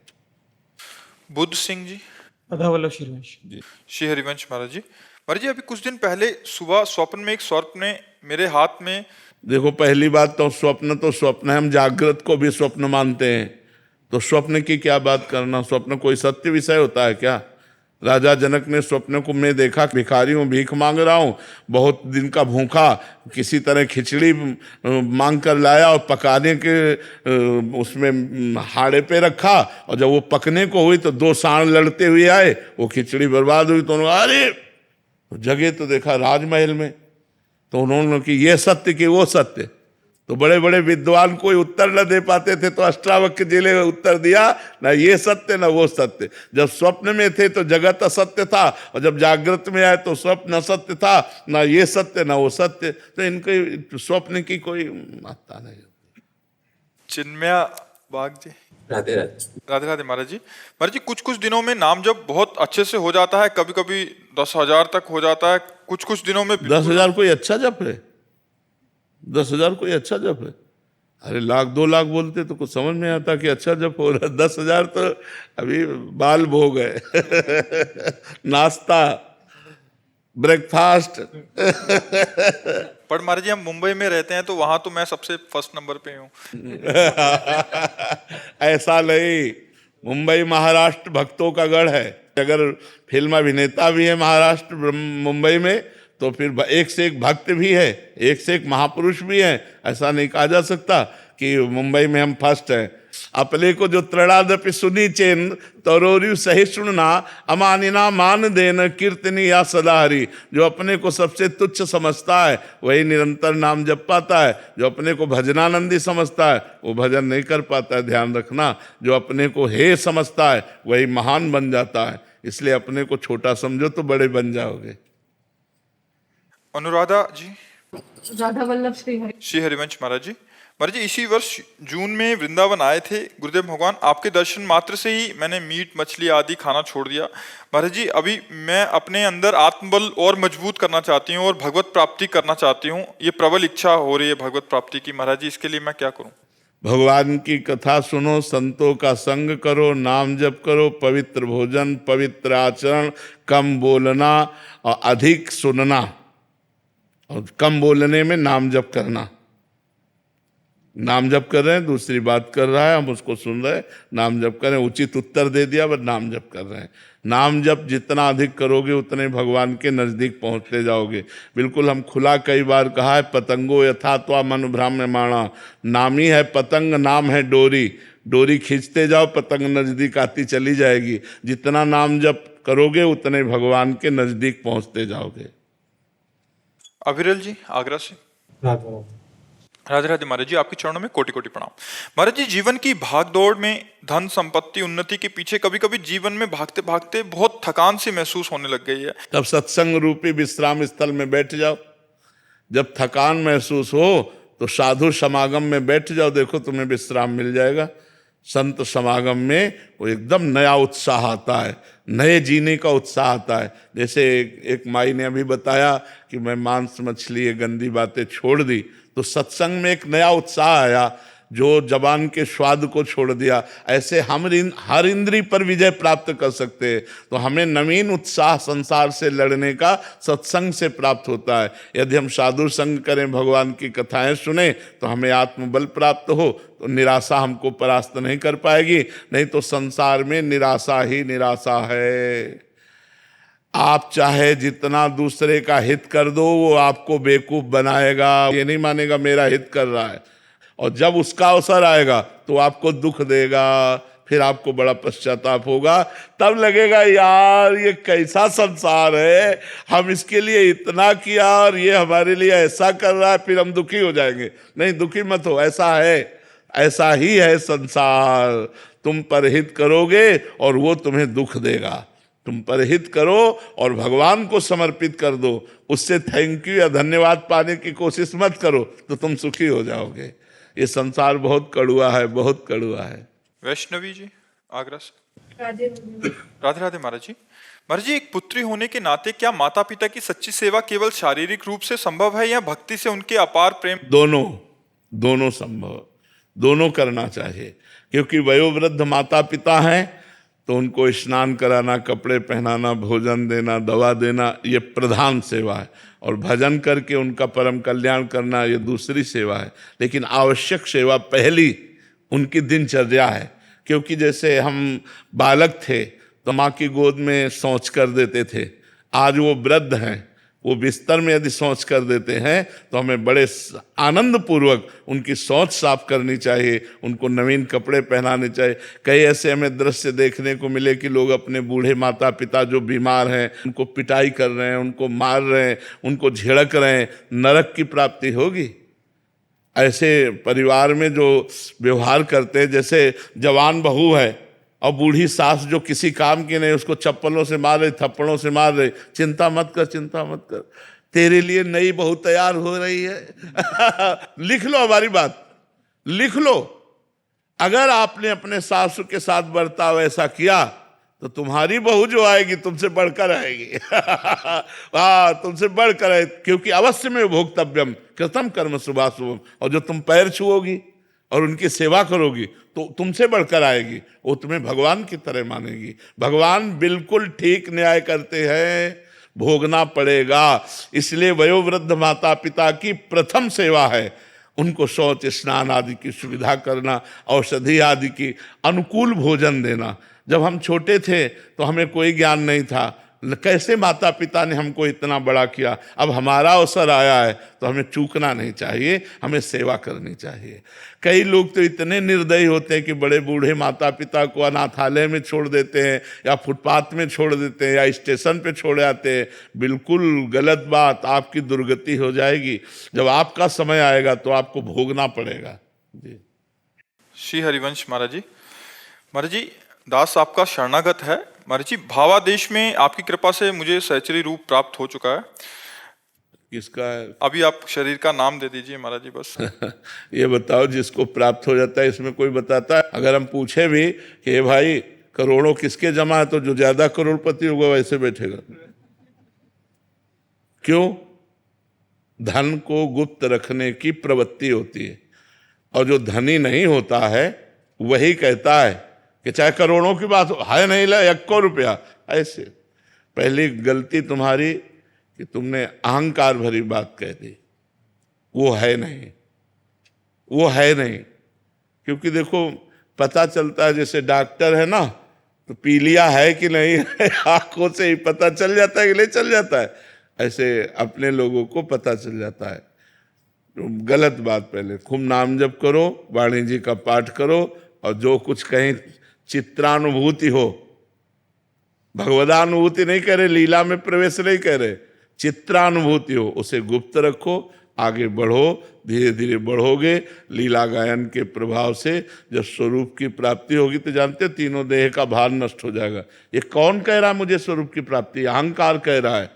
बुद्ध सिंह जी। राधा वल्लभ श्रीवंश जी। श्री हरिवंश महाराज जी। महाराज जी, अभी कुछ दिन पहले सुबह स्वप्न में एक सर्प ने मेरे हाथ में। देखो, पहली बात तो स्वप्न है, हम जागृत को भी स्वप्न मानते हैं, तो स्वप्न की क्या बात करना। स्वप्न कोई सत्य विषय होता है क्या? राजा जनक ने स्वप्न को मैं देखा, भिखारी हूँ, भीख मांग रहा हूँ, बहुत दिन का भूखा, किसी तरह खिचड़ी मांग कर लाया और पकाने के उसमें हाड़े पे रखा, और जब वो पकने को हुई तो 2 सांड लड़ते हुए आए, वो खिचड़ी बर्बाद हुई। तो उन्होंने अरे जगह तो देखा राजमहल में, तो उन्होंने कि ये सत्य कि वो सत्य। तो बड़े बड़े विद्वान कोई उत्तर न दे पाते थे, तो अष्टावक्र जी ने उत्तर दिया, ना ये सत्य ना वो सत्य। जब स्वप्न में थे तो जगत असत्य था, और जब जागृत में आए तो स्वप्न असत्य था, ना ये सत्य ना वो सत्य। तो इनके स्वप्न की कोई महत्ता नहीं होती। चिन्मया बाग जी, राधे राधे। राधे राधे महाराज जी। महाराज जी, कुछ कुछ दिनों में नाम जब बहुत अच्छे से हो जाता है, कभी कभी 10,000 तक हो जाता है, कुछ कुछ दिनों में 10,000 कोई अच्छा जप है? 10,000 कोई अच्छा जप है? अरे 1,00,000 2,00,000 बोलते तो कुछ समझ में आता कि अच्छा जप हो रहा है। 10,000 तो अभी बाल भोग है नाश्ता, ब्रेकफास्ट पर महाराज जी हम मुंबई में रहते हैं तो वहां तो मैं सबसे फर्स्ट नंबर पे हूँ। ऐसा नहीं, मुंबई महाराष्ट्र भक्तों का गढ़ है। अगर फिल्म अभिनेता भी है महाराष्ट्र मुंबई में, तो फिर एक से एक भक्त भी है, एक से एक महापुरुष भी है। ऐसा नहीं कहा जा सकता कि मुंबई में हम फर्स्ट हैं। अपने को जो त्रणादपि सुनी चेन तरोरु सहिष्णुना अमानिना मान देन कीर्तनी या सदाहरी। जो अपने को सबसे तुच्छ समझता है वही निरंतर नाम जप पाता है, जो अपने को भजनानंदी समझता है वो भजन नहीं कर पाता है। ध्यान रखना, जो अपने को हे समझता है वही महान बन जाता है। इसलिए अपने को छोटा समझो तो बड़े बन जाओगे। अनुराधा जी, राधा वल्लभ श्री हरिवंश महाराज जी। महाराज जी, इसी वर्ष जून में वृंदावन आए थे गुरुदेव भगवान, आपके दर्शन मात्र से ही मैंने मीट मछली आदि खाना छोड़ दिया। महाराज जी, अभी मैं अपने अंदर आत्मबल और मजबूत करना चाहती हूँ और भगवत प्राप्ति करना चाहती हूँ। ये प्रबल इच्छा हो रही है भगवत प्राप्ति की। महाराज जी, इसके लिए मैं क्या करूँ? भगवान की कथा सुनो, संतों का संग करो, नाम जप करो, पवित्र भोजन, पवित्र आचरण, कम बोलना और अधिक सुनना, और कम बोलने में नाम जप करना। नाम जप कर रहे हैं, दूसरी बात कर रहा है, हम उसको सुन रहे हैं, नाम जप कर रहे हैं, उचित उत्तर दे दिया बस नाम जप कर रहे हैं। नाम जप जितना अधिक करोगे उतने भगवान के नजदीक पहुंचते जाओगे। बिल्कुल हम खुला कई बार कहा है, पतंगो यथा त्वा मन भ्राम्यमाणा। नाम ही है पतंग, नाम है डोरी। डोरी खींचते जाओ, पतंग नजदीक आती चली जाएगी। जितना नाम जप करोगे उतने भगवान के नजदीक पहुंचते जाओगे। अविरल जी, आगरा से। राधे राधे महाराज जी, आपके चरणों में कोटि कोटि प्रणाम। महाराज जी, जीवन की भाग दौड़ में धन संपत्ति उन्नति के पीछे कभी कभी जीवन में भागते भागते बहुत थकान सी महसूस होने लग गई है। तब सत्संग रूपी विश्राम स्थल में बैठ जाओ। जब थकान महसूस हो तो साधु समागम में बैठ जाओ, देखो तुम्हें विश्राम मिल जाएगा। संत समागम में वो एकदम नया उत्साह आता है, नए जीने का उत्साह आता है। जैसे एक माई ने अभी बताया कि मैं मांस मछली ये गंदी बातें छोड़ दी, तो सत्संग में एक नया उत्साह आया, जो जबान के स्वाद को छोड़ दिया। ऐसे हम हर इंद्री पर विजय प्राप्त कर सकते हैं। तो हमें नवीन उत्साह संसार से लड़ने का सत्संग से प्राप्त होता है। यदि हम साधु संग करें, भगवान की कथाएं सुने, तो हमें आत्मबल प्राप्त हो, तो निराशा हमको परास्त नहीं कर पाएगी। नहीं तो संसार में निराशा ही निराशा है। आप चाहे जितना दूसरे का हित कर दो, वो आपको बेवकूफ बनाएगा। ये नहीं मानेगा मेरा हित कर रहा है, और जब उसका अवसर आएगा तो आपको दुख देगा, फिर आपको बड़ा पश्चाताप होगा। तब लगेगा यार ये कैसा संसार है, हम इसके लिए इतना किया और ये हमारे लिए ऐसा कर रहा है, फिर हम दुखी हो जाएंगे। नहीं, दुखी मत हो, ऐसा है, ऐसा ही है संसार। तुम परहित करोगे और वो तुम्हें दुख देगा। तुम परहित करो और भगवान को समर्पित कर दो, उससे थैंक यू या धन्यवाद पाने की कोशिश मत करो, तो तुम सुखी हो जाओगे। ये संसार बहुत कड़ुआ है, बहुत कड़ुआ है। वैष्णवी जी, आगरा से। राधे राधे राधे महाराज जी। महाराज जी, एक पुत्री होने के नाते क्या माता पिता की सच्ची सेवा केवल शारीरिक रूप से संभव है या भक्ति से उनके अपार प्रेम? दोनों संभव, दोनों करना चाहिए। क्योंकि वयोवृद्ध माता पिता हैं तो उनको स्नान कराना, कपड़े पहनाना, भोजन देना, दवा देना, ये प्रधान सेवा है। और भजन करके उनका परम कल्याण करना, ये दूसरी सेवा है। लेकिन आवश्यक सेवा पहली उनकी दिनचर्या है। क्योंकि जैसे हम बालक थे तो माँ की गोद में शौच कर देते थे। आज वो वृद्ध हैं, वो बिस्तर में यदि शौच कर देते हैं तो हमें बड़े आनंद पूर्वक उनकी शौच साफ करनी चाहिए, उनको नवीन कपड़े पहनाने चाहिए। कई ऐसे हमें दृश्य देखने को मिले कि लोग अपने बूढ़े माता पिता जो बीमार हैं उनको पिटाई कर रहे हैं, उनको मार रहे हैं, उनको झिड़क रहे हैं। नरक की प्राप्ति होगी ऐसे परिवार में जो व्यवहार करते हैं। जैसे जवान बहू है और बूढ़ी सास जो किसी काम की नहीं, उसको चप्पलों से मार रही, थप्पड़ों से मार रही। चिंता मत कर, चिंता मत कर, तेरे लिए नई बहू तैयार हो रही है। लिख लो हमारी बात, लिख लो। अगर आपने अपने सासू के साथ बर्ताव ऐसा किया तो तुम्हारी बहू जो आएगी तुमसे बढ़कर आएगी। तुमसे बढ़कर आए, क्योंकि अवश्य में भोक्तव्यम कृतम कर्म शुभाशुभम। और जो तुम पैर छुओगी और उनकी सेवा करोगी तो तुमसे बढ़कर आएगी, वो तुम्हें भगवान की तरह मानेगी। भगवान बिल्कुल ठीक न्याय करते हैं, भोगना पड़ेगा। इसलिए वयोवृद्ध माता पिता की प्रथम सेवा है उनको शौच स्नान आदि की सुविधा करना, औषधि आदि की अनुकूल भोजन देना। जब हम छोटे थे तो हमें कोई ज्ञान नहीं था, कैसे माता पिता ने हमको इतना बड़ा किया। अब हमारा अवसर आया है तो हमें चूकना नहीं चाहिए, हमें सेवा करनी चाहिए। कई लोग तो इतने निर्दयी होते हैं कि बड़े बूढ़े माता पिता को अनाथालय में छोड़ देते हैं या फुटपाथ में छोड़ देते हैं या स्टेशन पे छोड़ आते हैं। बिल्कुल गलत बात, आपकी दुर्गति हो जाएगी। जब आपका समय आएगा तो आपको भोगना पड़ेगा। जी। श्री हरिवंश महाराज जी। महाराज जी, दास आपका शरणागत है। महाराज जी, भावादेश में आपकी कृपा से मुझे सहचरी रूप प्राप्त हो चुका है। किसका है? अभी आप शरीर का नाम दे दीजिए महाराज जी बस। ये बताओ, जिसको प्राप्त हो जाता है इसमें कोई बताता है? अगर हम पूछे भी कि भाई करोड़ों किसके जमा है, तो जो ज्यादा करोड़पति होगा वैसे बैठेगा। क्यों? धन को गुप्त रखने की प्रवृत्ति होती है, और जो धनी नहीं होता है वही कहता है कि चाहे करोड़ों की बात है, नहीं ला 1 रुपया। ऐसे पहली गलती तुम्हारी कि तुमने अहंकार भरी बात कह दी। वो है नहीं, वो है नहीं। क्योंकि देखो पता चलता है, जैसे डॉक्टर है ना, तो पीलिया है कि नहीं है आंखों से ही पता चल जाता है कि नहीं चल जाता है। ऐसे अपने लोगों को पता चल जाता है। तो गलत बात, पहले खूब नाम जप करो, वाणी जी का पाठ करो, और जो कुछ कहीं चित्रानुभूति हो, भगवदानुभूति नहीं कह रहे, लीला में प्रवेश नहीं कह रहे, चित्रानुभूति हो, उसे गुप्त रखो, आगे बढ़ो, धीरे धीरे बढ़ोगे। लीला गायन के प्रभाव से जब स्वरूप की प्राप्ति होगी तो जानते तीनों देह का भार नष्ट हो जाएगा। ये कौन कह रहा है मुझे स्वरूप की प्राप्ति? अहंकार कह रहा है।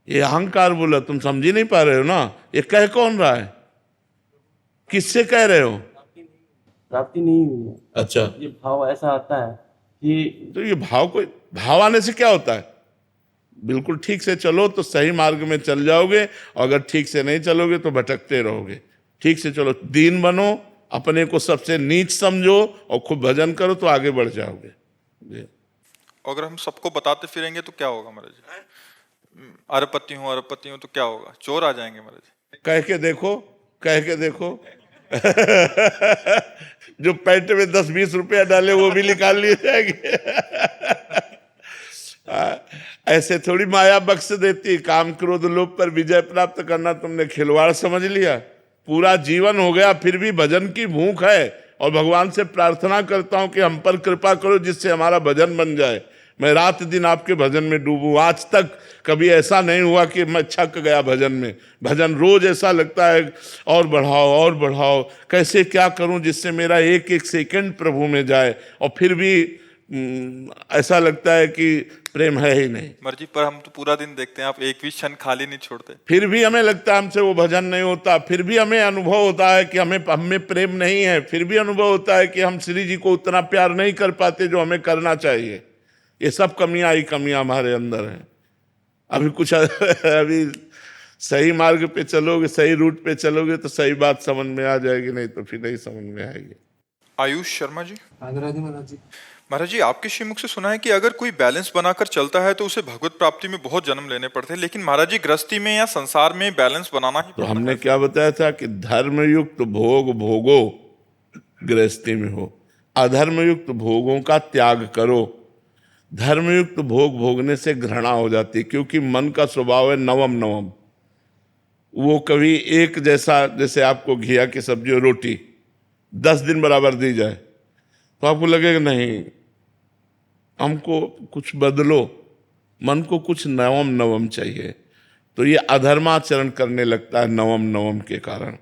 ये अहंकार बोला, तुम समझ ही नहीं पा रहे हो ना। ये कह कौन रहा है? किससे कह रहे हो? प्राप्ति नहीं हुई है। अच्छा, ये भाव ऐसा आता है कि तो ये भाव आने से क्या होता है? बिल्कुल ठीक से चलो तो सही मार्ग में चल जाओगे, और अगर ठीक से नहीं चलोगे तो भटकते रहोगे। ठीक से चलो, दीन बनो, अपने को सबसे नीच समझो और खूब भजन करो तो आगे बढ़ जाओगे। अगर हम सबको बताते फिरेंगे तो क्या होगा महाराज जी? अरबपति हूँ तो क्या होगा? चोर आ जाएंगे महाराज जी। कह के देखो, कह के देखो। जो पैंट में 10-20 रुपया डाले वो भी निकाल लिए जाएंगे। ऐसे थोड़ी माया बख्श देती। काम क्रोध लोभ पर विजय प्राप्त करना तुमने खिलवाड़ समझ लिया। पूरा जीवन हो गया फिर भी भजन की भूख है, और भगवान से प्रार्थना करता हूं कि हम पर कृपा करो जिससे हमारा भजन बन जाए। मैं रात दिन आपके भजन में डूबूं। आज तक कभी ऐसा नहीं हुआ कि मैं छक गया भजन में। भजन रोज ऐसा लगता है और बढ़ाओ और बढ़ाओ, कैसे क्या करूं जिससे मेरा एक एक सेकंड प्रभु में जाए। और फिर भी ऐसा लगता है कि प्रेम है ही नहीं। मर्जी पर हम तो पूरा दिन देखते हैं, आप एक भी क्षण खाली नहीं छोड़ते। फिर भी हमें लगता है हमसे वो भजन नहीं होता। फिर भी हमें अनुभव होता है कि हम में प्रेम नहीं है। फिर भी अनुभव होता है कि हम श्री जी को उतना प्यार नहीं कर पाते जो हमें करना चाहिए। ये सब कमियां ही कमियां हमारे अंदर हैं। अभी सही मार्ग पे चलोगे, सही रूट पे चलोगे तो सही बात समझ में आ जाएगी, नहीं तो फिर नहीं समझ में आएगी। आयुष शर्मा जी। राधे राधे महाराज जी। महाराज जी, आपके श्रीमुख से सुना है कि अगर कोई बैलेंस बनाकर चलता है तो उसे भगवत प्राप्ति में बहुत जन्म लेने पड़ते हैं, लेकिन महाराज जी गृहस्थी में या संसार में बैलेंस बनाना ही तो हमने क्या बताया था कि धर्मयुक्त भोग भोगो, गृहस्थी में हो। अधर्मयुक्त भोगों का त्याग करो। धर्मयुक्त भोग भोगने से घृणा हो जाती है, क्योंकि मन का स्वभाव है नवम नवम। वो कभी एक जैसा, जैसे आपको घिया की सब्जी और रोटी 10 दिन बराबर दी जाए तो आपको लगेगा नहीं, हमको कुछ बदलो, मन को कुछ नवम नवम चाहिए। तो ये अधर्माचरण करने लगता है नवम नवम के कारण।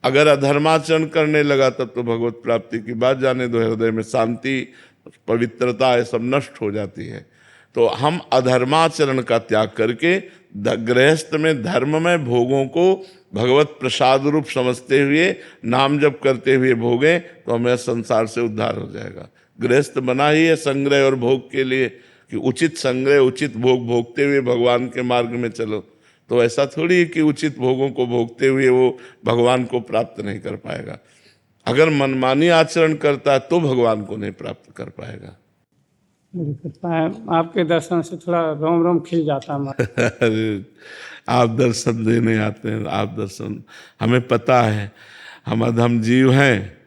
अगर अधर्माचरण करने लगा तब तो भगवत प्राप्ति की बात जाने दो, हृदय में शांति पवित्रता ये सब नष्ट हो जाती है। तो हम अधर्माचरण का त्याग करके गृहस्थ में धर्म में भोगों को भगवत प्रसाद रूप समझते हुए नाम जप करते हुए भोगे तो हमें संसार से उद्धार हो जाएगा। गृहस्थ बना ही है संग्रह और भोग के लिए कि उचित संग्रह उचित भोग भोगते हुए भगवान के मार्ग में चलो। तो ऐसा थोड़ी है कि उचित भोगों को भोगते हुए वो भगवान को प्राप्त नहीं कर पाएगा। अगर मनमानी आचरण करता है तो भगवान को नहीं प्राप्त कर पाएगा। मेरी कृपा है, आपके दर्शन से थोड़ा रोम रोम खिल जाता है। अरे आप दर्शन देने आते हैं, आप दर्शन, हमें पता है हम अधम जीव हैं,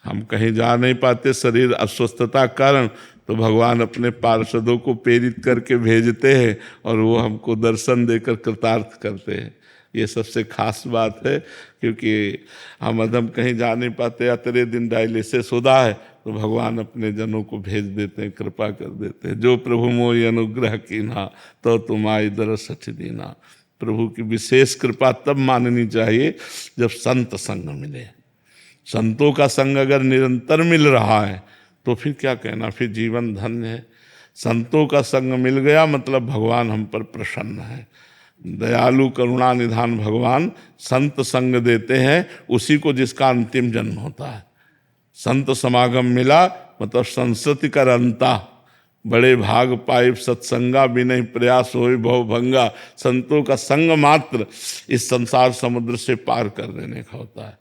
हम कहीं जा नहीं पाते शरीर अस्वस्थता कारण, तो भगवान अपने पार्षदों को प्रेरित करके भेजते हैं और वो हमको दर्शन देकर कृतार्थ करते हैं। ये सबसे खास बात है, क्योंकि हम अधम कहीं जा नहीं पाते, अतरे दिन डायलिसिस होता है तो भगवान अपने जनों को भेज देते हैं, कृपा कर देते हैं। जो प्रभु मोहि अनुग्रह कीन्हा तो तुम आई दरस सठ दीना। प्रभु की विशेष कृपा तब माननी चाहिए जब संत संग मिले। संतों का संग अगर निरंतर मिल रहा है तो फिर क्या कहना, फिर जीवन धन्य है। संतों का संग मिल गया मतलब भगवान हम पर प्रसन्न है। दयालु करुणा निधान भगवान संत संग देते हैं उसी को जिसका अंतिम जन्म होता है। संत समागम मिला मतलब संस्कृति का रंता, बड़े भाग पाइप सत्संगा बिनहि प्रयास होय भव भंगा। संतों का संग मात्र इस संसार समुद्र से पार कर देने का होता है।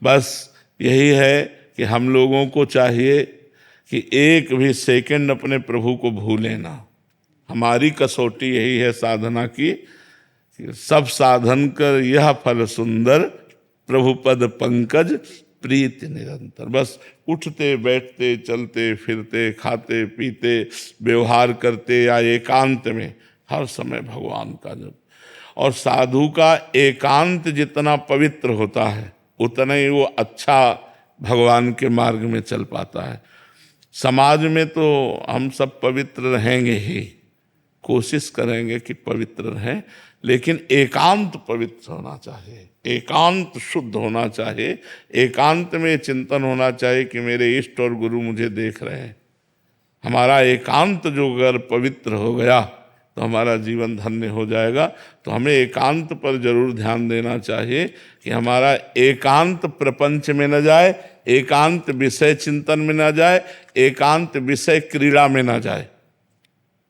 बस यही है कि हम लोगों को चाहिए कि एक भी सेकंड अपने प्रभु को भूलें ना। हमारी कसौटी यही है साधना की, सब साधन कर यह फल सुंदर, प्रभु पद पंकज प्रीति निरंतर। बस उठते बैठते चलते फिरते खाते पीते व्यवहार करते या एकांत में हर समय भगवान का जप। और साधु का एकांत जितना पवित्र होता है उतना ही वो अच्छा भगवान के मार्ग में चल पाता है। समाज में तो हम सब पवित्र रहेंगे ही, कोशिश करेंगे कि पवित्र रहें, लेकिन एकांत पवित्र होना चाहिए, एकांत शुद्ध होना चाहिए। एकांत में चिंतन होना चाहिए कि मेरे इष्ट और गुरु मुझे देख रहे हैं। हमारा एकांत जो अगर पवित्र हो गया तो हमारा जीवन धन्य हो जाएगा। तो हमें एकांत पर जरूर ध्यान देना चाहिए कि हमारा एकांत प्रपंच में न जाए, एकांत विषय चिंतन में न जाए, एकांत विषय क्रीड़ा में न जाए।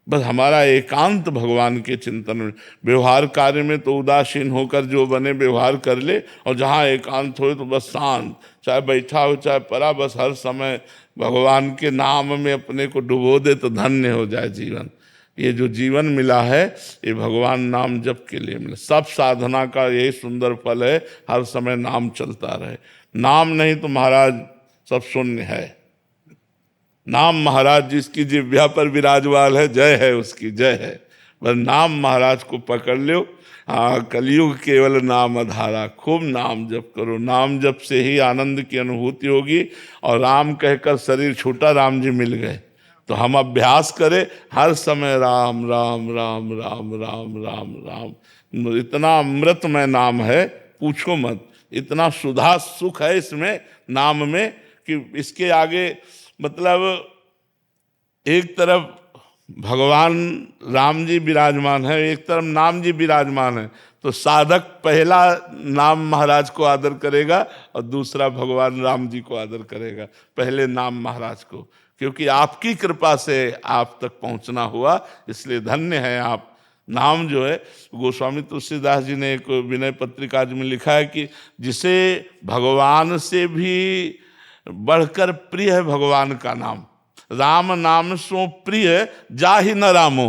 बस हमारा एकांत भगवान के चिंतन में। व्यवहार कार्य में तो उदासीन होकर जो बने व्यवहार कर ले, और जहाँ एकांत हो तो बस शांत, चाहे बैठा हो चाहे पड़ा, बस हर समय भगवान के नाम में अपने को डुबो दे तो धन्य हो जाए जीवन। ये जो जीवन मिला है ये भगवान नाम जप के लिए मिला। सब साधना का यही सुंदर फल है, हर समय नाम चलता रहे। नाम नहीं तो महाराज सब शून्य है। नाम महाराज जिसकी जिह्वा पर विराजमान है, जय है उसकी, जय है। बस नाम महाराज को पकड़ लो। हाँ, कलयुग केवल नाम आधारा, खूब नाम जप करो। नाम जप से ही आनंद की अनुभूति होगी। और राम कहकर शरीर छूटा, राम जी मिल गए। तो हम अभ्यास करें हर समय राम राम राम राम राम राम राम। इतना अमृतमय नाम है पूछो मत, इतना सुधा सुख है इसमें नाम में कि इसके आगे मतलब एक तरफ भगवान राम जी विराजमान है, एक तरफ नाम जी विराजमान है। तो साधक पहला नाम महाराज को आदर करेगा और दूसरा भगवान राम जी को आदर करेगा, पहले नाम महाराज को, क्योंकि आपकी कृपा से आप तक पहुंचना हुआ, इसलिए धन्य है आप। नाम जो है, गोस्वामी तुलसीदास जी ने एक विनय पत्रिका में लिखा है कि जिसे भगवान से भी बढ़कर प्रिय है भगवान का नाम। राम नाम सो प्रिय जाहि न रामो,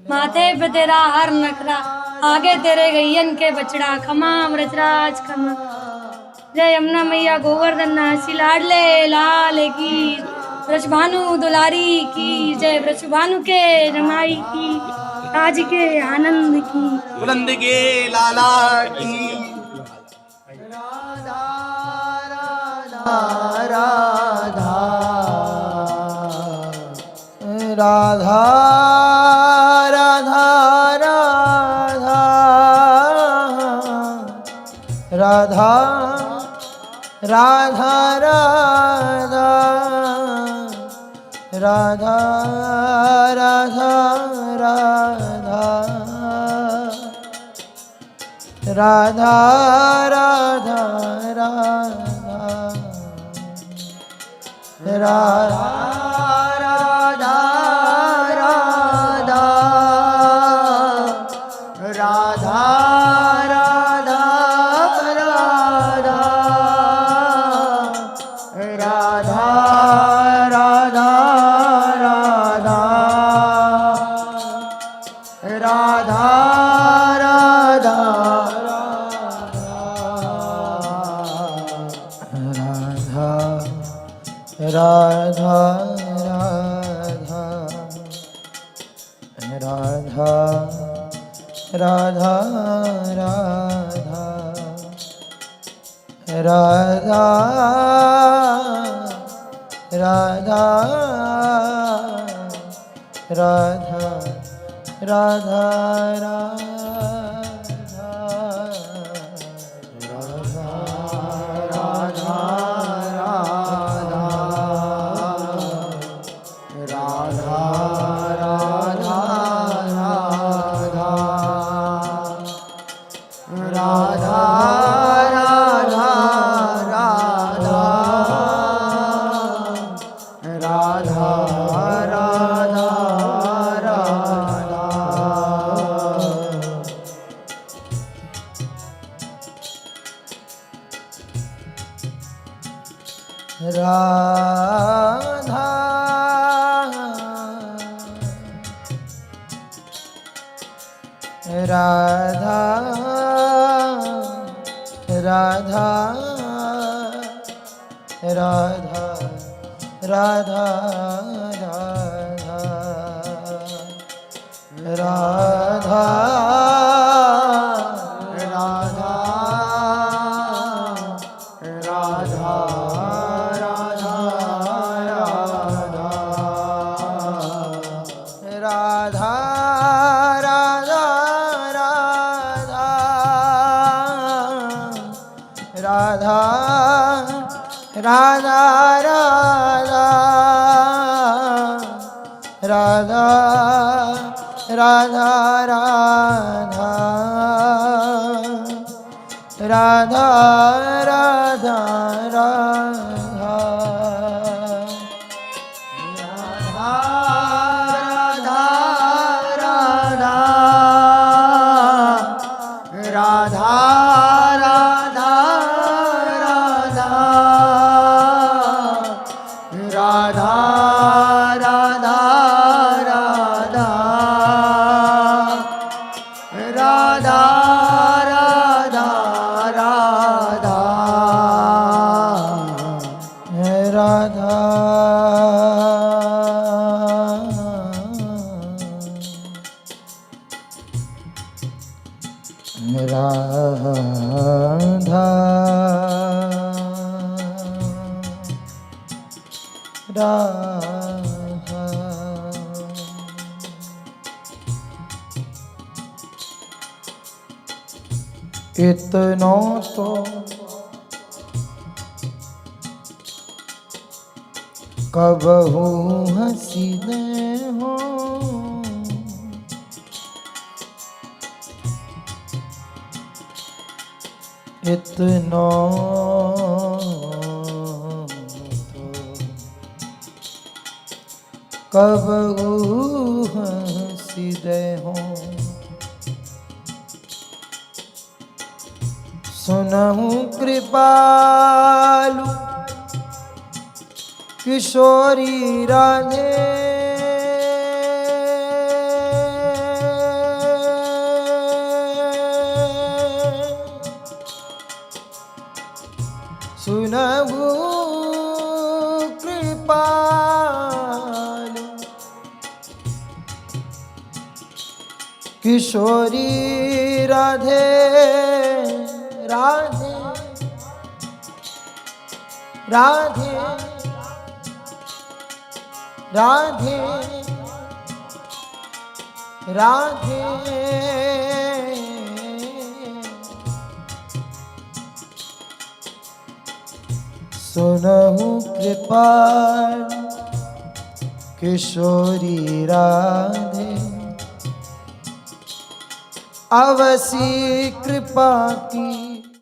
माथे पे तेरा हर नखरा, आगे तेरे गैयन के बछड़ा, खमा व्रजराज खमा। जय यमुना मैया गोवर्धन नासी लाडले लाल की, वृषभानु दुलारी की जय, वृषभानु के रमाई की, आज के आनंद की। बुलंद के लाला की। राधा राधा राधा राधा राधा राधा राधा राधा राधा राधा राधा राधा राधा राधा राधा राधा राधा राधा राधा इतनो तो कबहू हसीने हो, इतनो कबहू हसीने हो। सुनहु कृपालु किशोरी राधे, किशोरी राधे राधे राधे राधे राधे सुनहु कृपाल किशोरी राधे अवसी कृपा की